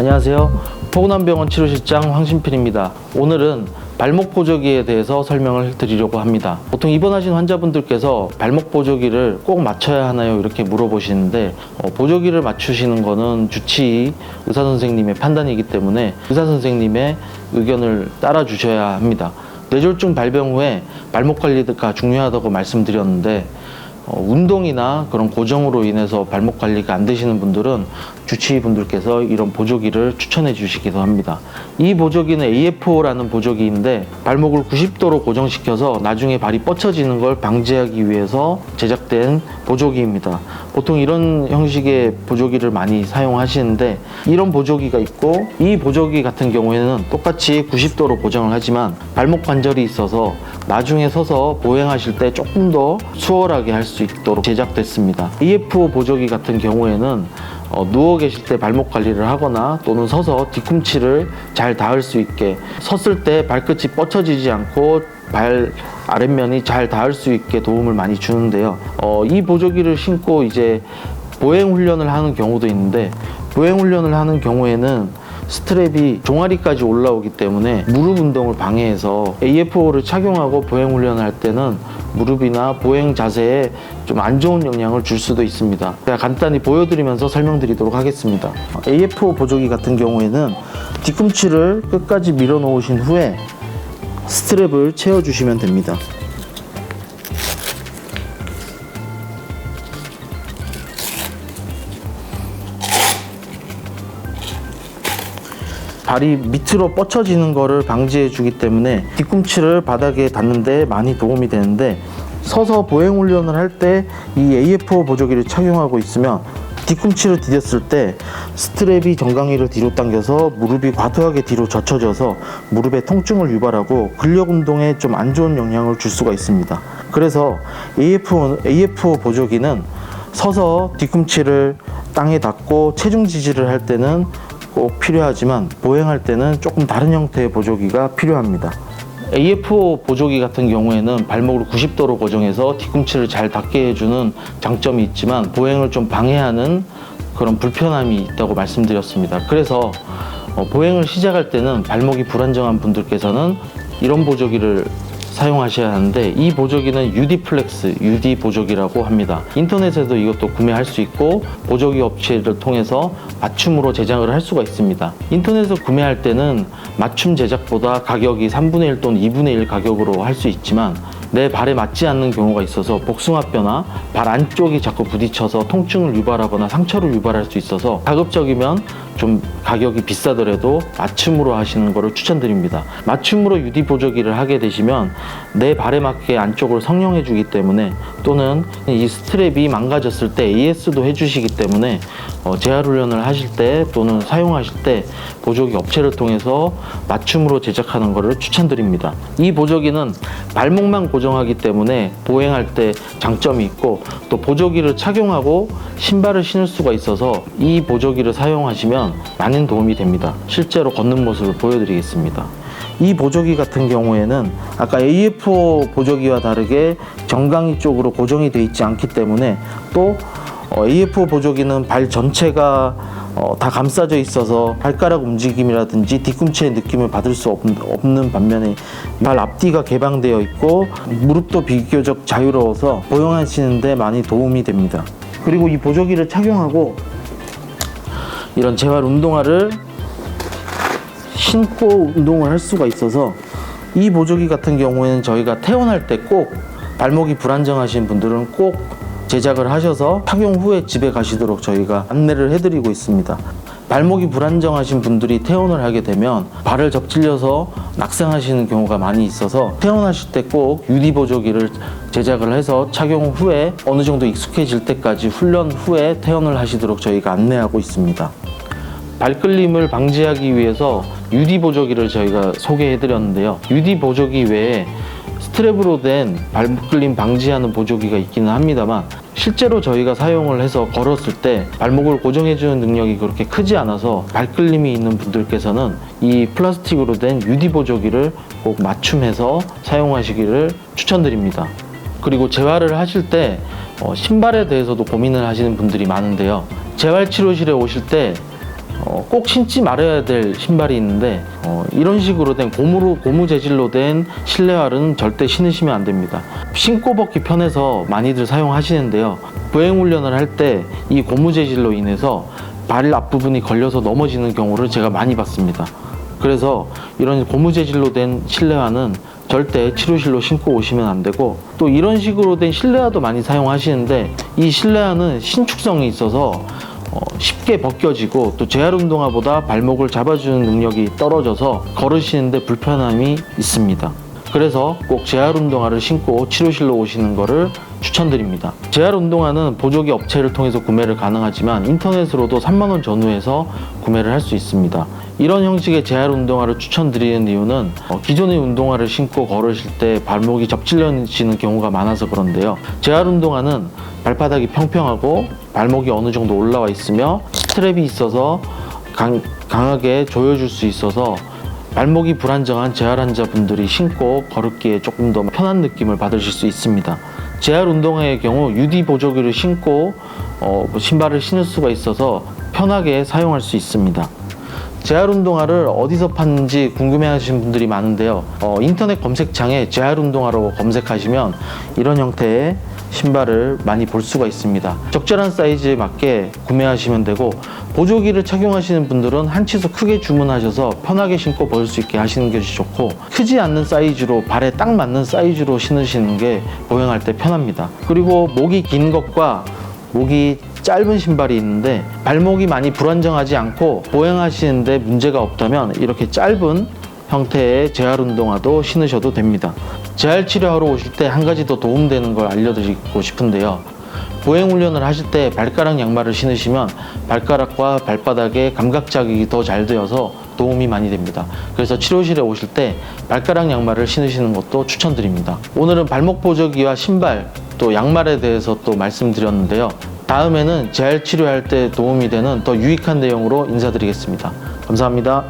안녕하세요. 포근암병원 치료실장 황신필입니다. 오늘은 발목 보조기에 대해서 설명을 드리려고 합니다. 보통 입원하신 환자분들께서 발목 보조기를 꼭 맞춰야 하나요? 이렇게 물어보시는데 보조기를 맞추시는 거는 주치의 의사선생님의 판단이기 때문에 의사선생님의 의견을 따라 주셔야 합니다. 뇌졸중 발병 후에 발목 관리가 중요하다고 말씀드렸는데 운동이나 그런 고정으로 인해서 발목 관리가 안 되시는 분들은 주치의 분들께서 이런 보조기를 추천해 주시기도 합니다. 이 보조기는 AF5라는 보조기인데 발목을 90도로 고정시켜서 나중에 발이 뻗쳐지는 걸 방지하기 위해서 제작된 보조기입니다. 보통 이런 형식의 보조기를 많이 사용하시는데 이런 보조기가 있고, 이 보조기 같은 경우에는 똑같이 90도로 고정을 하지만 발목 관절이 있어서 나중에 서서 보행하실 때 조금 더 수월하게 할 수 있도록 제작됐습니다. AF5 보조기 같은 경우에는 누워 계실 때 발목 관리를 하거나 또는 서서 뒤꿈치를 잘 닿을 수 있게, 섰을 때 발끝이 뻗쳐지지 않고 발 아랫면이 잘 닿을 수 있게 도움을 많이 주는데요. 이 보조기를 신고 이제 보행 훈련을 하는 경우도 있는데, 보행 훈련을 하는 경우에는 스트랩이 종아리까지 올라오기 때문에 무릎 운동을 방해해서 AF5를 착용하고 보행 훈련을 할 때는 무릎이나 보행 자세에 좀 안 좋은 영향을 줄 수도 있습니다. 제가 간단히 보여드리면서 설명드리도록 하겠습니다. AF5 보조기 같은 경우에는 뒤꿈치를 끝까지 밀어 놓으신 후에 스트랩을 채워주시면 됩니다. 발이 밑으로 뻗쳐지는 것을 방지해 주기 때문에 뒤꿈치를 바닥에 닿는데 많이 도움이 되는데, 서서 보행 훈련을 할 때 이 AF5 보조기를 착용하고 있으면 뒤꿈치를 디뎠을 때 스트랩이 정강이를 뒤로 당겨서 무릎이 과도하게 뒤로 젖혀져서 무릎에 통증을 유발하고 근력 운동에 좀 안 좋은 영향을 줄 수가 있습니다. 그래서 AF5 보조기는 서서 뒤꿈치를 땅에 닿고 체중 지지를 할 때는 꼭 필요하지만 보행할 때는 조금 다른 형태의 보조기가 필요합니다. AF5 보조기 같은 경우에는 발목을 90도로 고정해서 뒤꿈치를 잘 닿게 해주는 장점이 있지만 보행을 좀 방해하는 그런 불편함이 있다고 말씀드렸습니다. 그래서 보행을 시작할 때는 발목이 불안정한 분들께서는 이런 보조기를 사용하셔야 하는데, 이 보조기는 UD플렉스, UD 보조기라고 합니다. 인터넷에도 이것도 구매할 수 있고 보조기 업체를 통해서 맞춤으로 제작을 할 수가 있습니다. 인터넷에서 구매할 때는 맞춤 제작보다 가격이 3분의 1 또는 2분의 1 가격으로 할 수 있지만 내 발에 맞지 않는 경우가 있어서 복숭아뼈나 발 안쪽이 자꾸 부딪혀서 통증을 유발하거나 상처를 유발할 수 있어서 가급적이면 좀 가격이 비싸더라도 맞춤으로 하시는 것을 추천드립니다. 맞춤으로 UD 보조기를 하게 되시면 내 발에 맞게 안쪽을 성형해 주기 때문에, 또는 이 스트랩이 망가졌을 때 AS도 해주시기 때문에 재활 훈련을 하실 때 또는 사용하실 때 보조기 업체를 통해서 맞춤으로 제작하는 것을 추천드립니다. 이 보조기는 발목만 고정하기 때문에 보행할 때 장점이 있고, 또 보조기를 착용하고 신발을 신을 수가 있어서 이 보조기를 사용하시면 많은 도움이 됩니다. 실제로 걷는 모습을 보여드리겠습니다. 이 보조기 같은 경우에는 아까 AF5 보조기와 다르게 정강이 쪽으로 고정이 되어 있지 않기 때문에, 또 AF5 보조기는 발 전체가 다 감싸져 있어서 발가락 움직임이라든지 뒤꿈치의 느낌을 받을 수 없는 반면에 발 앞뒤가 개방되어 있고 무릎도 비교적 자유로워서 보행하시는데 많이 도움이 됩니다. 그리고 이 보조기를 착용하고 이런 재활 운동화를 신고 운동을 할 수가 있어서, 이 보조기 같은 경우에는 저희가 퇴원할 때 꼭 발목이 불안정하신 분들은 꼭 제작을 하셔서 착용 후에 집에 가시도록 저희가 안내를 해드리고 있습니다. 발목이 불안정하신 분들이 퇴원을 하게 되면 발을 접질려서 낙상하시는 경우가 많이 있어서 퇴원하실 때 꼭 UD 보조기를 제작을 해서 착용 후에 어느 정도 익숙해질 때까지 훈련 후에 퇴원을 하시도록 저희가 안내하고 있습니다. 발끌림을 방지하기 위해서 UD 보조기를 저희가 소개해 드렸는데요. UD 보조기 외에 스트랩으로 된 발끌림 방지하는 보조기가 있기는 합니다만, 실제로 저희가 사용을 해서 걸었을 때 발목을 고정해주는 능력이 그렇게 크지 않아서 발끌림이 있는 분들께서는 이 플라스틱으로 된 UD 보조기를 꼭 맞춤해서 사용하시기를 추천드립니다. 그리고 재활을 하실 때 신발에 대해서도 고민을 하시는 분들이 많은데요. 재활치료실에 오실 때 꼭 신지 말아야 될 신발이 있는데 이런 식으로 된 고무 재질로 된 실내화는 절대 신으시면 안 됩니다. 신고 벗기 편해서 많이들 사용하시는데요. 보행 훈련을 할 때 이 고무 재질로 인해서 발 앞부분이 걸려서 넘어지는 경우를 제가 많이 봤습니다. 그래서 이런 고무 재질로 된 실내화는 절대 치료실로 신고 오시면 안 되고, 또 이런 식으로 된 실내화도 많이 사용하시는데 이 실내화는 신축성이 있어서 쉽게 벗겨지고 또 재활 운동화보다 발목을 잡아주는 능력이 떨어져서 걸으시는데 불편함이 있습니다. 그래서 꼭 재활 운동화를 신고 치료실로 오시는 것을 추천드립니다. 재활 운동화는 보조기 업체를 통해서 구매를 가능하지만 인터넷으로도 3만 원 전후에서 구매를 할 수 있습니다. 이런 형식의 재활 운동화를 추천드리는 이유는 기존의 운동화를 신고 걸으실 때 발목이 접질려지는 경우가 많아서 그런데요. 재활 운동화는 발바닥이 평평하고 발목이 어느 정도 올라와 있으며 스트랩이 있어서 강하게 조여줄 수 있어서 발목이 불안정한 재활 환자분들이 신고 걸었기에 조금 더 편한 느낌을 받으실 수 있습니다. 재활 운동화의 경우 UD 보조기를 신고 신발을 신을 수가 있어서 편하게 사용할 수 있습니다. 재활 운동화를 어디서 파는지 궁금해하시는 분들이 많은데요. 인터넷 검색창에 재활 운동화로 검색하시면 이런 형태의 신발을 많이 볼 수가 있습니다. 적절한 사이즈에 맞게 구매하시면 되고, 보조기를 착용하시는 분들은 한 치수 크게 주문하셔서 편하게 신고 벗을 수 있게 하시는 것이 좋고, 크지 않는 사이즈로 발에 딱 맞는 사이즈로 신으시는 게 보행할 때 편합니다. 그리고 목이 긴 것과 목이 짧은 신발이 있는데 발목이 많이 불안정하지 않고 보행하시는데 문제가 없다면 이렇게 짧은 형태의 재활 운동화도 신으셔도 됩니다. 재활 치료하러 오실 때 한 가지 더 도움되는 걸 알려드리고 싶은데요. 보행 훈련을 하실 때 발가락 양말을 신으시면 발가락과 발바닥에 감각 자극이 더 잘 되어서 도움이 많이 됩니다. 그래서 치료실에 오실 때 발가락 양말을 신으시는 것도 추천드립니다. 오늘은 발목 보조기와 신발 또 양말에 대해서 또 말씀드렸는데요. 다음에는 재활 치료할 때 도움이 되는 더 유익한 내용으로 인사드리겠습니다. 감사합니다.